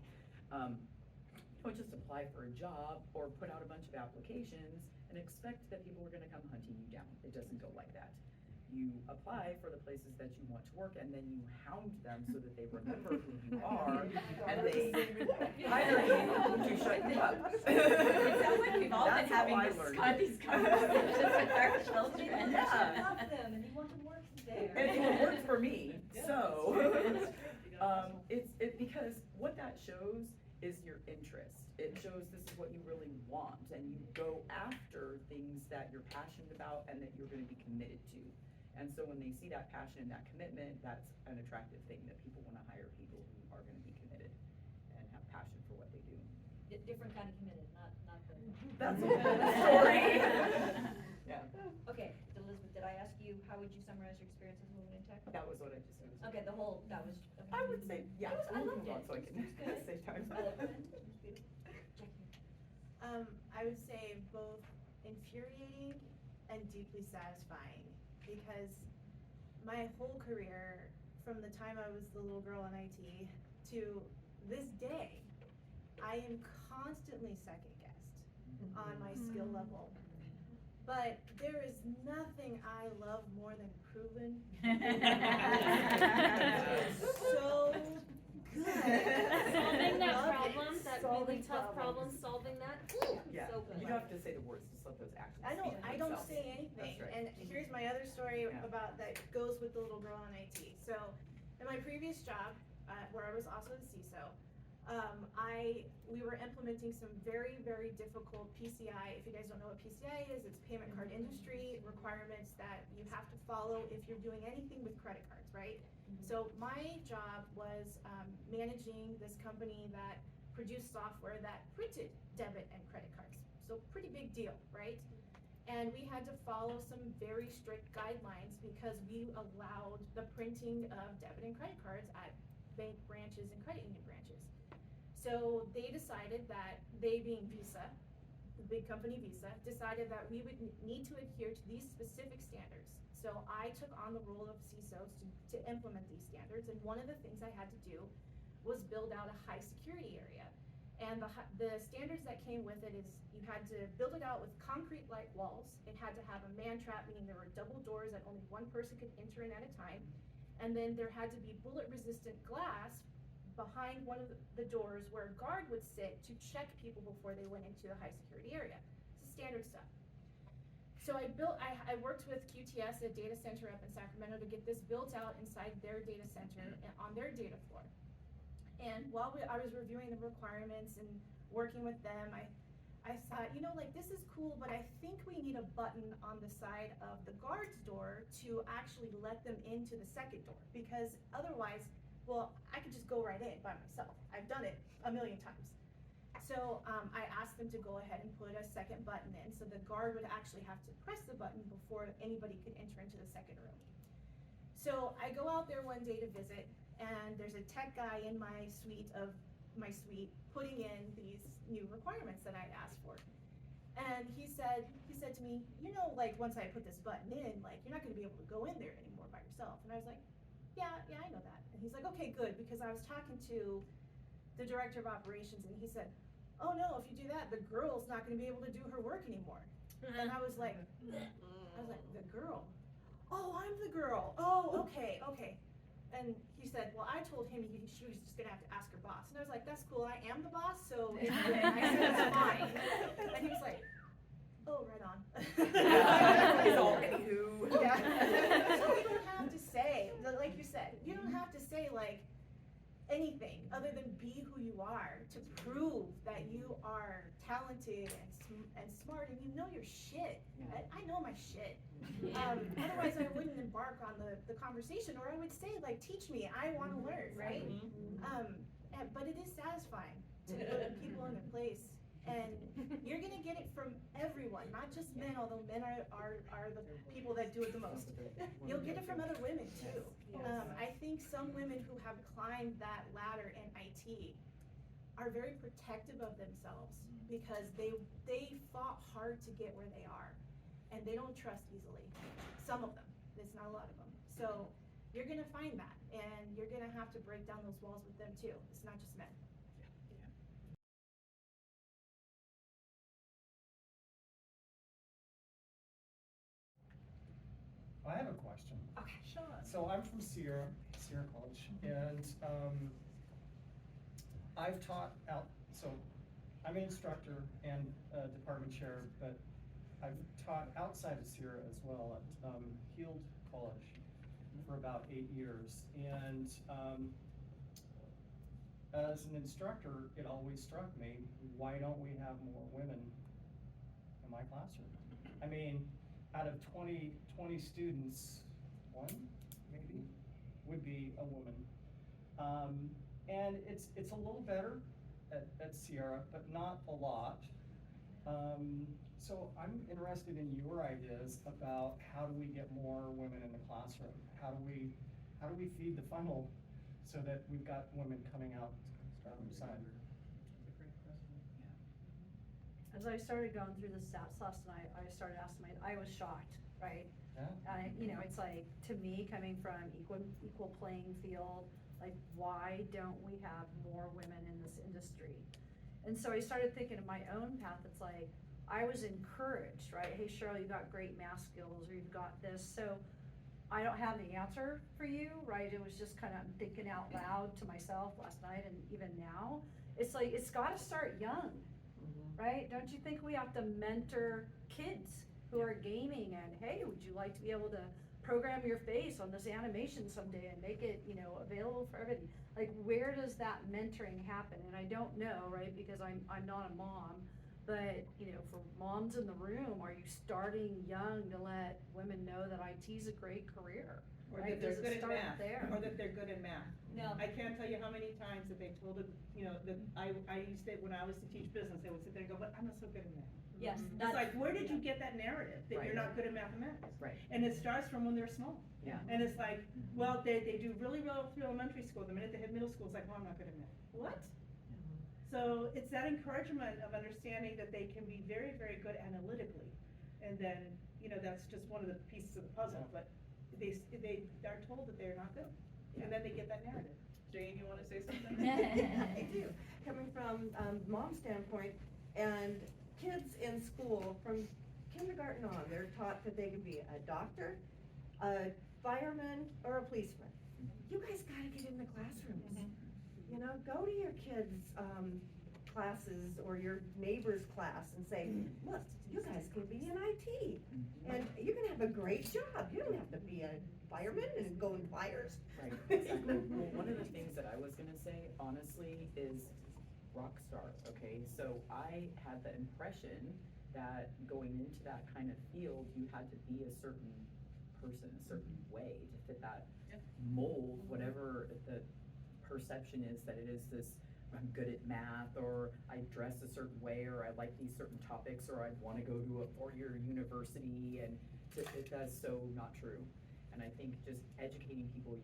Don't just apply for a job or put out a bunch of applications and expect that people are gonna come hunting you down. It doesn't go like that. You apply for the places that you want to work, and then you hound them so that they remember who you are, and they hire you to shut you up. It sounds like we've all been That's how having I these learned conversations with our children. Yeah. You love them and you want to work there. And it worked for me, So, because what that shows is your interest. It shows this is what you really want, and you go after things that you're passionate about and that you're gonna be committed to. And so when they see that passion and that commitment, that's an attractive thing, that people wanna hire people who are gonna be committed and have passion for what they do. Different kind of committed, not the. That's a whole story. Yeah, Okay, Elizabeth, did I ask you, how would you summarize your experience as a woman in tech? that was what I just said. Okay, the whole, that was. Okay. I would say, yeah. I loved Move on it. so I can It was good. save time. I loved it. It was beautiful. Jackie. I would say both infuriating and deeply satisfying, because my whole career, from the time I was the little girl in IT to this day, I am constantly second guessed on my skill level. But there is nothing I love more than proven. So good. Solving that Love it. problem, that Solving really tough problem, problems. solving that, Yeah, so good. you don't have to say the words, just let those actions. I don't, speak for I don't themselves. say anything, That's right. and here's my other story Yeah. about, that goes with the little girl in IT. So, in my previous job, where I was also the CISO, we were implementing some very, very difficult PCI. If you guys don't know what PCI is, it's payment card industry requirements that you have to follow if you're doing anything with credit cards, right? So my job was managing this company that produced software that printed debit and credit cards. So pretty big deal, right? And we had to follow some very strict guidelines because we allowed the printing of debit and credit cards at bank branches and credit union branches. So they decided that, they being Visa, the big company Visa, decided that we would need to adhere to these specific standards. So I took on the role of CISO to implement these standards, and one of the things I had to do was build out a high security area. And the standards that came with it is you had to build it out with concrete like walls. It had to have a man trap, meaning there were double doors that only one person could enter in at a time. And then there had to be bullet resistant glass behind one of the doors where a guard would sit to check people before they went into the high security area. It's standard stuff. So I worked with QTS, a data center up in Sacramento, to get this built out inside their data center and on their data floor. And while I was reviewing the requirements and working with them, I thought, like, this is cool, but I think we need a button on the side of the guard's door to actually let them into the second door, because otherwise, well, I could just go right in by myself. I've done it a million times. So I asked them to go ahead and put a second button in, so the guard would actually have to press the button before anybody could enter into the second room. So I go out there one day to visit, and there's a tech guy in my suite putting in these new requirements that I'd asked for. And he said to me, like, once I put this button in, like, you're not gonna be able to go in there anymore by yourself. And I was like, yeah, I know that. And he's like, okay, good, because I was talking to the director of operations, and he said, oh no, if you do that, the girl's not gonna be able to do her work anymore. And I was like, the girl? Oh, I'm the girl. Oh, okay. And he said, well, I told him she was just gonna have to ask her boss. And I was like, that's cool, I am the boss, so it's good. I said, that's fine. And he was like, oh, right on. It's all anywho. Yeah. So you don't have to say, like you said, you don't have to say like anything other than be who you are to prove that you are talented and smart and you know your shit. Yeah. I know my shit. Otherwise I wouldn't embark on the conversation, or I would say like, teach me, I want to learn, right? But it is satisfying to put people in their place. And you're gonna get it from everyone, not just men, although men are the people that do it the most. You'll get it from other women too. I think some women who have climbed that ladder in IT are very protective of themselves because they fought hard to get where they are, and they don't trust easily. Some of them, there's not a lot of them. So you're gonna find that, and you're gonna have to break down those walls with them too. It's not just men. I have a question. Okay. Sean. So I'm from Sierra College, and I've taught out, so I'm an instructor and a department chair, but I've taught outside of Sierra as well at Heald College. for about 8 years, and as an instructor, it always struck me, why don't we have more women in my classroom? I mean, out of 20 students, one maybe would be a woman. And it's a little better at Sierra, but not a lot. So I'm interested in your ideas about how do we get more women in the classroom? How do we feed the funnel so that we've got women coming out the side? As I started going through the stats last night, I started asking I was shocked, right? Yeah. It's like, to me, coming from equal playing field, like, why don't we have more women in this industry? And so I started thinking of my own path. It's like, I was encouraged, right? Hey, Cheryl, you got great math skills, or you've got this. So I don't have the answer for you, right? It was just kind of thinking out loud to myself last night and even now. It's like, it's got to start young, right? Don't you think we have to mentor kids who are gaming and, hey, would you like to be able to program your face on this animation someday and make it, available for everybody? Like, where does that mentoring happen? And I don't know, right? Because I'm not a mom, but, for moms in the room, are you starting young to let women know that IT's a great career? Or Right? that they're Does it good at start math, there? or that they're good at math. No. I can't tell you how many times that they told it, that I used to, when I was to teach business, they would sit there and go, but I'm not so good at math. Yes, It's that's. like, where did you get that narrative, that you're Right. not good at mathematics? Right. And it starts from when they're small. Yeah. And it's like, well, they do really well through elementary school, the minute they hit middle school, it's like, well, I'm not good at math. What? So it's that encouragement of understanding that they can be very, very good analytically. And then, that's just one of the pieces of the puzzle, but they are told that they're not good. And then they get that narrative. Jane, you wanna say something? I do. Coming from mom's standpoint, and kids in school from kindergarten on, they're taught that they could be a doctor, a fireman, or a policeman. You guys gotta get in the classrooms. Go to your kids' classes or your neighbor's class and say, look, you guys can be in IT, and you can have a great job. You don't have to be a fireman and go in fires. Right, exactly. Well, one of the things that I was gonna say, honestly, is rock star, okay? So I had the impression that going into that kind of field, you had to be a certain person, a certain way to fit that mold, whatever the perception is that it is this, I'm good at math, or I dress a certain way, or I like these certain topics, or I wanna go to a four-year university, and that's so not true. And I think just educating people,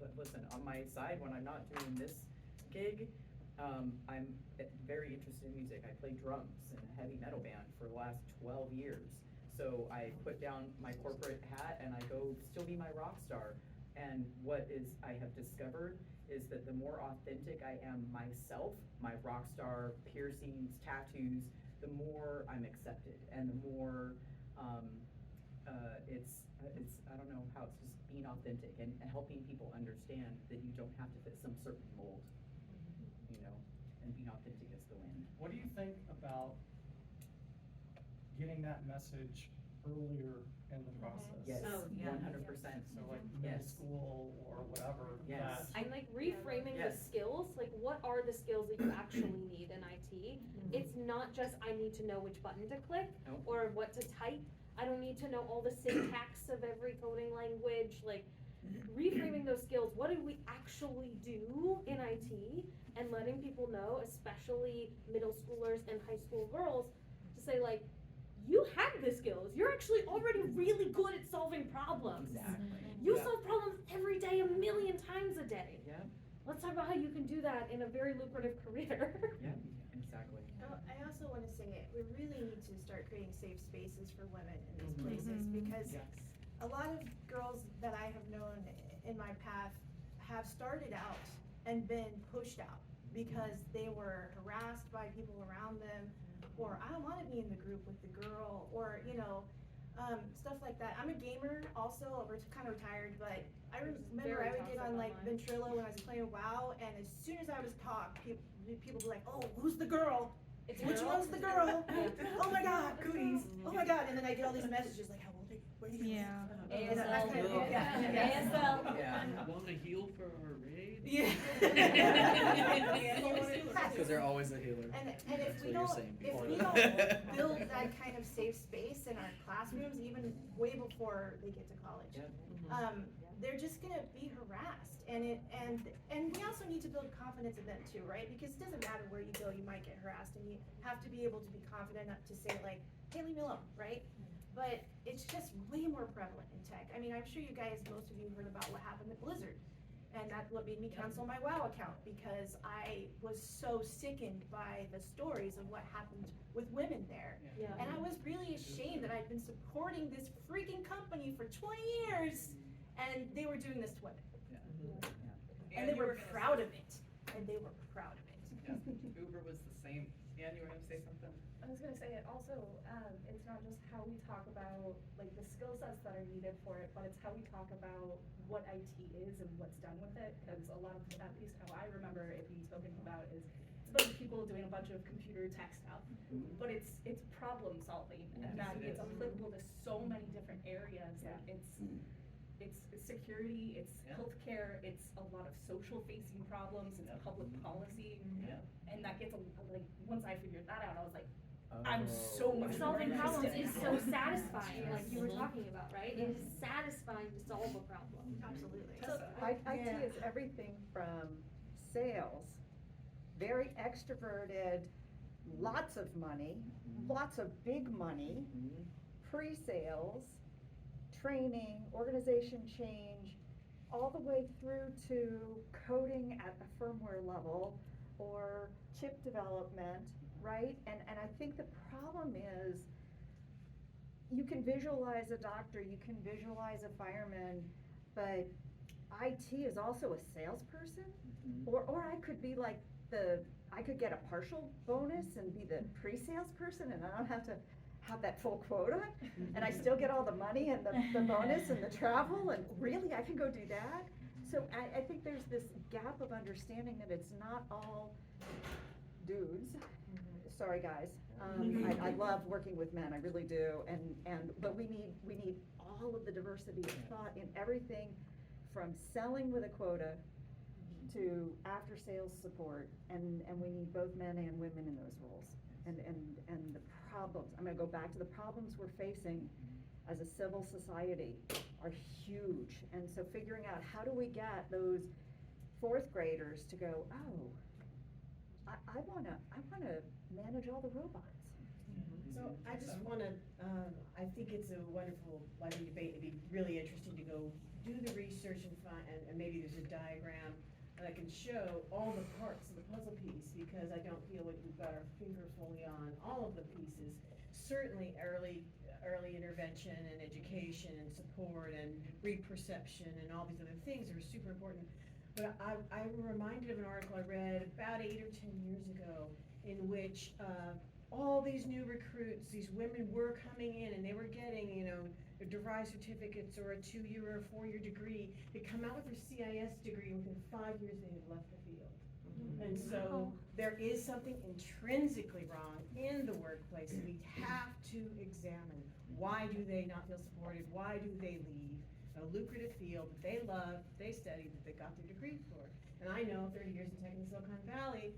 but listen, on my side, when I'm not doing this gig, I'm very interested in music. I play drums in a heavy metal band for the last 12 years. So I put down my corporate hat and I go still be my rock star. And what I have discovered is that the more authentic I am myself, my rock star piercings, tattoos, the more I'm accepted, and the more it's I don't know how, it's just being authentic and helping people understand that you don't have to fit some certain mold, and being authentic is the win. What do you think about getting that message earlier in the process? Yes, Oh, yeah. 100%. So like middle Yes. school or whatever. Yes. And like reframing the Yes. skills, like what are the skills that you actually need in IT? It's not just I need to know which button to click Nope. or what to type. I don't need to know all the syntax of every coding language. Like reframing those skills, what do we actually do in IT? And letting people know, especially middle schoolers and high school girls, to say like, you have the skills. You're actually already really good at solving problems. Exactly. You Yeah. solve problems every day, 1,000,000 times a day. Yeah, Let's talk about how you can do that in a very lucrative career. yeah, exactly. I also want to say, we really need to start creating safe spaces for women in these Mhm. places, because Yes. a lot of girls that I have known in my path have started out and been pushed out because they were harassed by people around them, or I don't want to be in the group with the girl, or stuff like that. I'm a gamer also, we're kind of retired, but I remember very I would get toxic on like online. Ventrilo when I was playing WoW, and as soon as I was talk, people be like, oh, who's the girl? It's a Which girl. one's the girl? Yeah. Oh my god, cooties. Oh my god, and then I get all these messages like, how old are you? Yeah. ASL. Yeah. ASL. Yeah. Want to heal for our raid? Yeah. Because they're always a healer. And That's if we what you're don't, saying if before we that. don't build that kind of safe space in our classrooms, even way before they get to college, they're just gonna be harassed. And we also need to build confidence in them too, right? Because it doesn't matter where you go, you might get harassed, and you have to be able to be confident enough to say like, hey, leave me alone, right? But it's just way more prevalent in tech. I mean, I'm sure you guys, most of you heard about what happened at Blizzard. And that's what made me cancel my WoW account, because I was so sickened by the stories of what happened with women there. Yeah. And I was really ashamed that I'd been supporting this freaking company for 20 years, and they were doing this to women. And they were proud of it. And they were proud of it. Uber was the same. Yeah, you were gonna say something? I was gonna say it also, it's not just how we talk about like the skill sets that are needed for it, but it's how we talk about what IT is and what's done with it. Because a lot of, at least how I remember it being spoken about, is it's a bunch of people doing a bunch of computer tech stuff, but it's problem solving, and that it's applicable to so many different areas. Like it's security, it's healthcare, it's a lot of social facing problems, it's public policy, and that gets like, once I figured that out, I was like, I'm so much more Solving problems interested. is so satisfying, like you were talking about, right? It is satisfying to solve a problem. Absolutely. So, IT is everything from sales, very extroverted, lots of money, lots of big money, pre-sales, training, organization change, all the way through to coding at the firmware level or chip development, right? And I think the problem is you can visualize a doctor, you can visualize a fireman, but IT is also a salesperson, or I could be like I could get a partial bonus and be the pre-sales person, and I don't have to have that full quota, and I still get all the money and the bonus and the travel, and really, I can go do that? So I think there's this gap of understanding that it's not all dudes. Sorry, guys. I love working with men, I really do, but we need all of the diversity of thought in everything from selling with a quota to after sales support, and we need both men and women in those roles. And the problems, I'm gonna go back to the problems we're facing as a civil society are huge. And so figuring out how do we get those fourth graders to go, oh, I wanna manage all the robots. So I just wanna, I think it's a wonderful, lively debate. It'd be really interesting to go do the research and find, and maybe there's a diagram that can show all the parts of the puzzle piece, because I don't feel like we've got our finger fully on all of the pieces. Certainly early intervention and education and support and reperception and all these other things are super important. But I'm reminded of an article I read about 8 or 10 years ago in which all these new recruits, these women were coming in and they were getting, their derived certificates or a 2-year or a 4-year degree. They come out with their CIS degree, and within 5 years they had left the field. And so there is something intrinsically wrong in the workplace, and we have to examine why do they not feel supported, why do they leave a lucrative field that they love, that they studied, that they got their degree for. And I know 30 years in tech in Silicon Valley,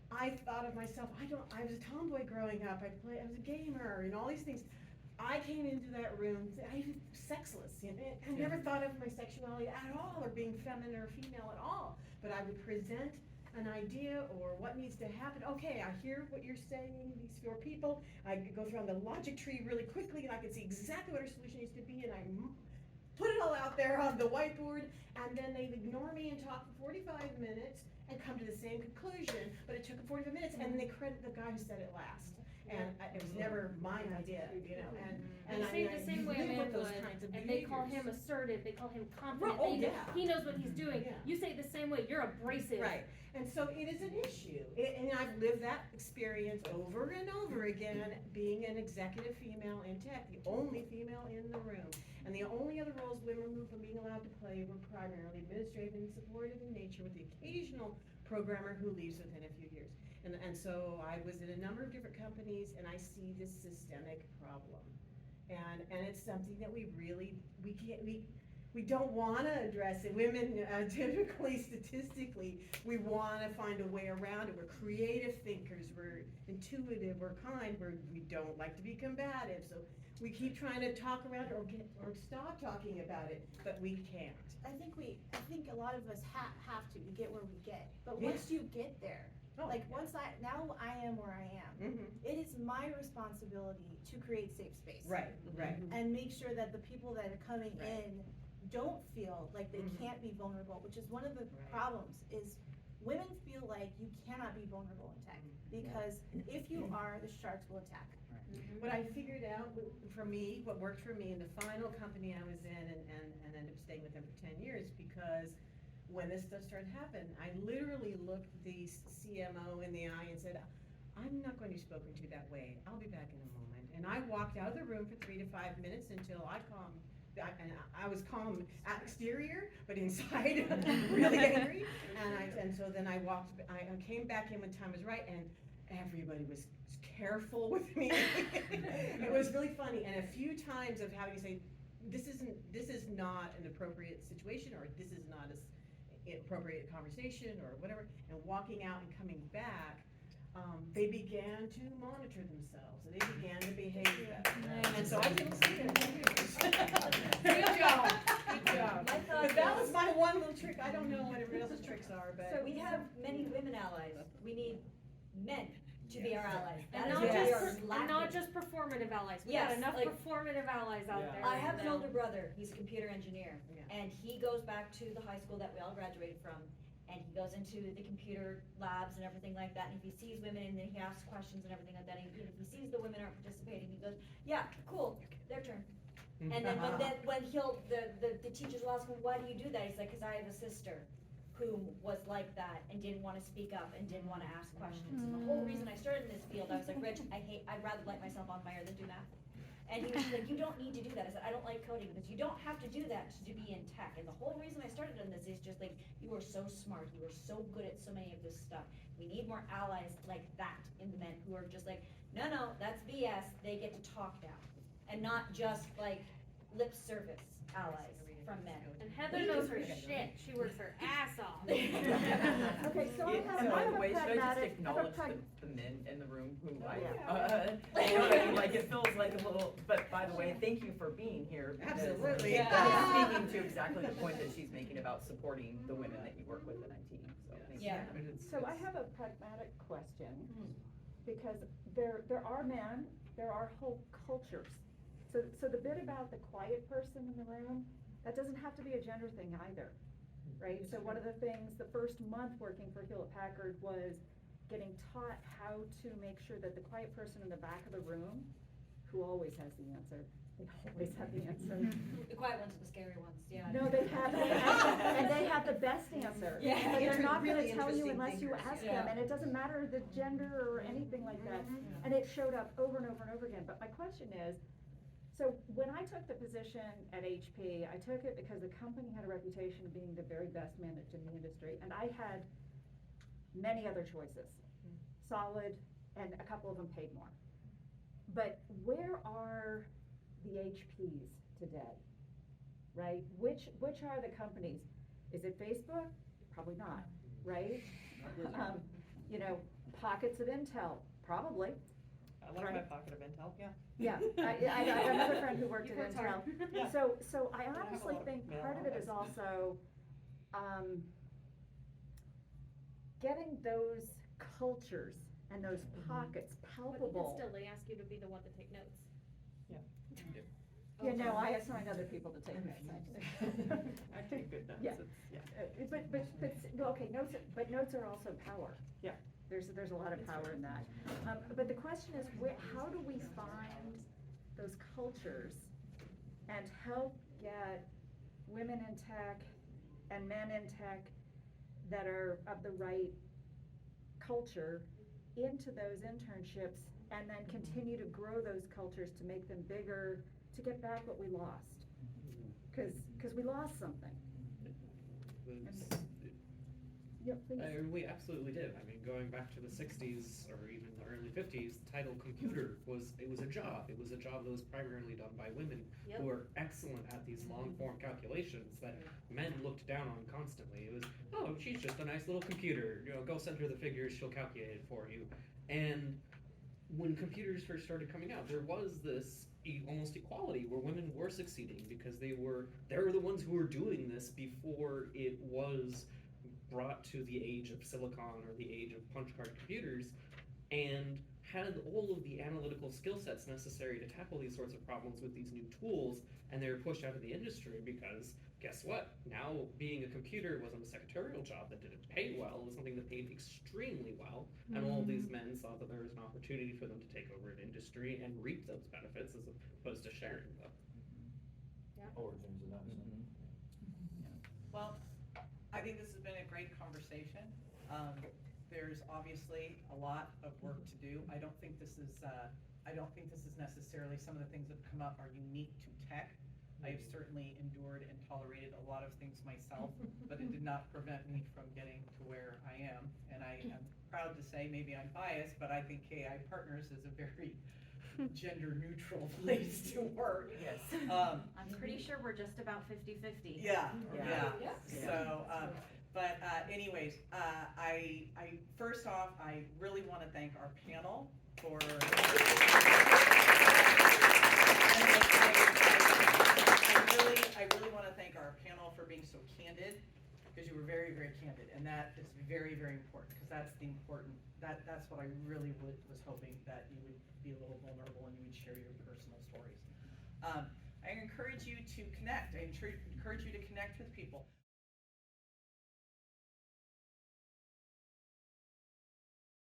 I thought of myself, I was a tomboy growing up, I was a gamer and all these things. I came into that room, I was sexless, I never thought of my sexuality at all, or being feminine or female at all. But I would present an idea or what needs to happen. Okay, I hear what you're saying, these 4 people. I could go through on the logic tree really quickly, and I could see exactly what our solution needs to be, and I put it all out there on the whiteboard, and then they'd ignore me and talk for 45 minutes and come to the same conclusion, but it took them 45 minutes, and then they credit the guy who said it last. And it was never my idea, And I the same way a man would, and they call him assertive, they call him confident, he knows what he's doing. You say it the same way, you're abrasive. Right, and so it is an issue, and I've lived that experience over and over again, being an executive female in tech, the only female in the room. And the only other roles women moved from being allowed to play were primarily administrative and supportive in nature, with the occasional programmer who leaves within a few years. And so I was in a number of different companies, and I see this systemic problem. And it's something that we don't wanna address it. Women, typically, statistically, we wanna find a way around it. We're creative thinkers, we're intuitive, we're kind, we don't like to be combative, so we keep trying to talk around it or stop talking about it, but we can't. I think a lot of us have to get where we get, but Yeah. once you get there, Oh, like yeah. now I am where I am. Mhm. It is my responsibility to create safe space. Right, right. And make sure that the people that are coming Right. in don't feel like they Mhm. can't be vulnerable, which is one of the Right. problems, is women feel like you cannot be vulnerable in tech, because if you are, the sharks will attack. What I figured out for me, what worked for me in the final company I was in and ended up staying with them for 10 years, because when this stuff started happening, I literally looked the CMO in the eye and said, I'm not going to be spoken to that way. I'll be back in a moment. And I walked out of the room for 3 to 5 minutes until I calmed. And I was calm at exterior, but inside really angry. And so then I came back in when time was right, and everybody was careful with me. It was really funny, and a few times of having to say, this is not an appropriate situation, or this is not an appropriate conversation, or whatever, and walking out and coming back, they began to monitor themselves, and they began to behave better. And so I didn't see it. Good job, good job. My thought But that is- was my one little trick. I don't know what everybody else's tricks are, but. So we have many women allies, we need men to be our allies. And That is not what we Yes. are just, and lacking. not just performative allies, we Yes, got enough like- performative allies out Yeah. there. I have an now. older brother, he's a computer engineer, Yeah. and he goes back to the high school that we all graduated from, and he goes into the computer labs and everything like that, and if he sees women and then he asks questions and everything like that, and if he sees the women aren't participating, he goes, yeah, cool, their turn. And then when the teachers will ask him, why do you do that? He's like, cause I have a sister who was like that and didn't wanna speak up and didn't wanna ask questions. And the whole reason I started in this field, I was like, Rich, I'd rather light myself on fire than do math. And he was like, you don't need to do that. I said, I don't like coding, because you don't have to do that to be in tech. And the whole reason I started on this is just like, you are so smart, you are so good at so many of this stuff. We need more allies like that in the men who are just like, no, that's BS, they get to talk now. And not just like lip service allies from men. And Heather knows her shit, she works her ass off. Okay, so I have By the a way, should I just pragmatic, acknowledge the men in the room who Oh, I, yeah. you know what I mean, like, it feels like a little, but by the way, thank you for being here. because Absolutely. Yeah. that is speaking to exactly the point that she's making about supporting the women that you work with in IT, so thank you. Yeah. So I have a pragmatic question, because there are men, there are whole cultures. So the bit about the quiet person in the room, that doesn't have to be a gender thing either, right? So one of the things, the first month working for Hewlett Packard was getting taught how to make sure that the quiet person in the back of the room, who always has the answer, they always have the answer. The quiet ones are the scary ones, yeah. No, they have, and they have the best answer. Yeah. But they're not gonna Really tell you interesting unless you thinkers, ask yeah. them, and it doesn't matter the gender or anything like that. And it showed up over and over and over again, but my question is, so when I took the position at HP, I took it because the company had a reputation of being the very best managed in the industry, and I had many other choices, solid, and a couple of them paid more. But where are the HPs today, right? Which are the companies? Is it Facebook? Probably not, right? You know, pockets of Intel, probably. I like my Right. pocket of Intel, yeah. Yeah, I have another friend who worked You've at worked Intel. hard. Yeah. So I have a honestly lot of think mail part of it is outlets. also, getting those cultures and those pockets But palpable. still, they ask you to be the one to take notes. You know, I assign other people to take notes. I take good notes, Yeah. it's, Well, okay, notes are also power. Yeah. There's a lot of power in that. But the question is, how do we find those cultures and help get women in tech and men in tech that are of the right culture into those internships, and then continue to grow those cultures to make them bigger, to get back what we lost? Cause we lost something. We absolutely did. I mean, going back to the 60s or even the early 50s, the title computer was a job. It was a job that was primarily done by women Yep. who were excellent at these long form calculations that men looked down on constantly. It was, oh, she's just a nice little computer. You know, go send her the figures, she'll calculate it for you. And when computers first started coming out, there was this almost equality where women were succeeding because they were the ones who were doing this before it was brought to the age of silicon or the age of punch card computers, and had all of the analytical skill sets necessary to tackle these sorts of problems with these new tools, and they were pushed out of the industry because guess what? Now being a computer wasn't a secretarial job that didn't pay well, it was something that paid extremely well, and all of these men saw that there was an opportunity for them to take over an industry and reap those benefits as opposed to sharing them. Or things of that sort. Well, I think this has been a great conversation. There's obviously a lot of work to do. I don't think this is necessarily, some of the things that come up are unique to tech. I have certainly endured and tolerated a lot of things myself, but it did not prevent me from getting to where I am. And I am proud to say, maybe I'm biased, but I think KI Partners is a very gender neutral place to work. Yes. I'm pretty sure we're just about 50-50. Yeah. Yeah. So, but anyways, I first off, I really want to thank our panel for. I really want to thank our panel for being so candid, because you were very, very candid, and that is very, very important, because that's the important. That's what I really was hoping, that you would be a little vulnerable and you would share your personal stories. I encourage you to connect. I encourage you to connect with people.